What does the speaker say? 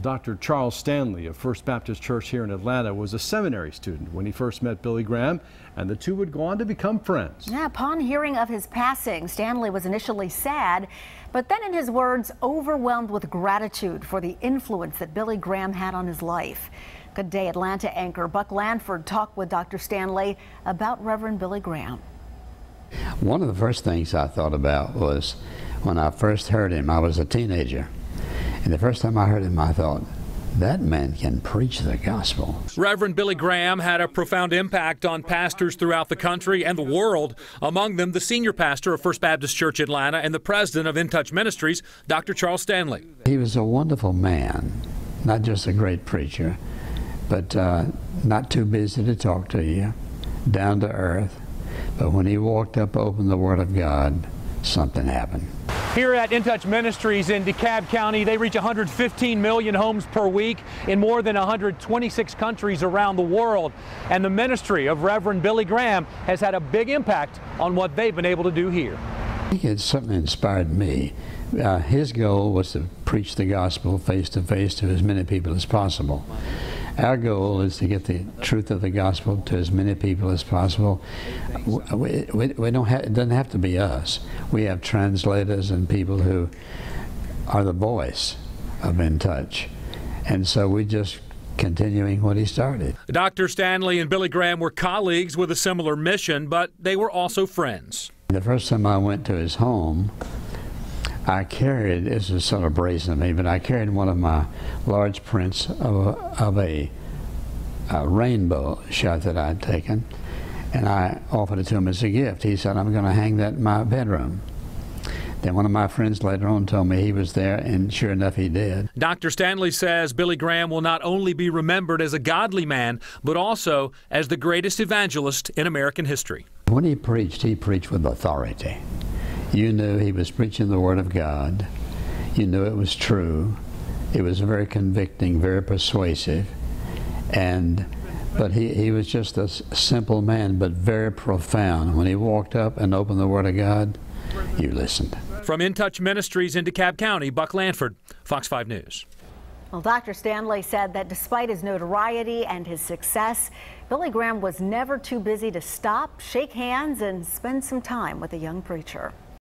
Dr. Charles Stanley of First Baptist Church here in Atlanta was a seminary student when he first met Billy Graham, and the two would go on to become friends. Yeah, upon hearing of his passing, Stanley was initially sad, but then, in his words, overwhelmed with gratitude for the influence that Billy Graham had on his life. Good Day Atlanta anchor Buck Lanford talked with Dr. Stanley about Reverend Billy Graham. One of the first things I thought about was when I first heard him. I was a teenager. And the first time I heard him, I thought, that man can preach the gospel. Reverend Billy Graham had a profound impact on pastors throughout the country and the world. Among them, the senior pastor of First Baptist Church Atlanta and the president of In Touch Ministries, Dr. Charles Stanley. He was a wonderful man, not just a great preacher, but not too busy to talk to you, down to earth. But when he walked up, opened the Word of God, something happened. Here at In Touch Ministries in DeKalb County, they reach 115 million homes per week in more than 126 countries around the world. And the ministry of Reverend Billy Graham has had a big impact on what they've been able to do here. I think it certainly inspired me. His goal was to preach the gospel face to face to as many people as possible. Our goal is to get the truth of the gospel to as many people as possible. We don't have, it doesn't have to be us. We have translators and people who are the voice of In Touch. And so we just continuing what he started. Dr. Stanley and Billy Graham were colleagues with a similar mission, but they were also friends. The first time I went to his home, I carried, this is sort of brazen of me, but I carried one of my large prints of a rainbow shot that I'd taken, and I offered it to him as a gift. He said, I'm going to hang that in my bedroom. Then one of my friends later on told me he was there, and sure enough, he did. Dr. Stanley says Billy Graham will not only be remembered as a godly man, but also as the greatest evangelist in American history. When he preached with authority. You knew he was preaching the Word of God. You knew it was true. It was very convicting, very persuasive. But he was just a simple man, but very profound. When he walked up and opened the Word of God, you listened. From In Touch Ministries in DeKalb County, Buck Lanford, Fox 5 News. Well, Dr. Stanley said that despite his notoriety and his success, Billy Graham was never too busy to stop, shake hands, and spend some time with a young preacher.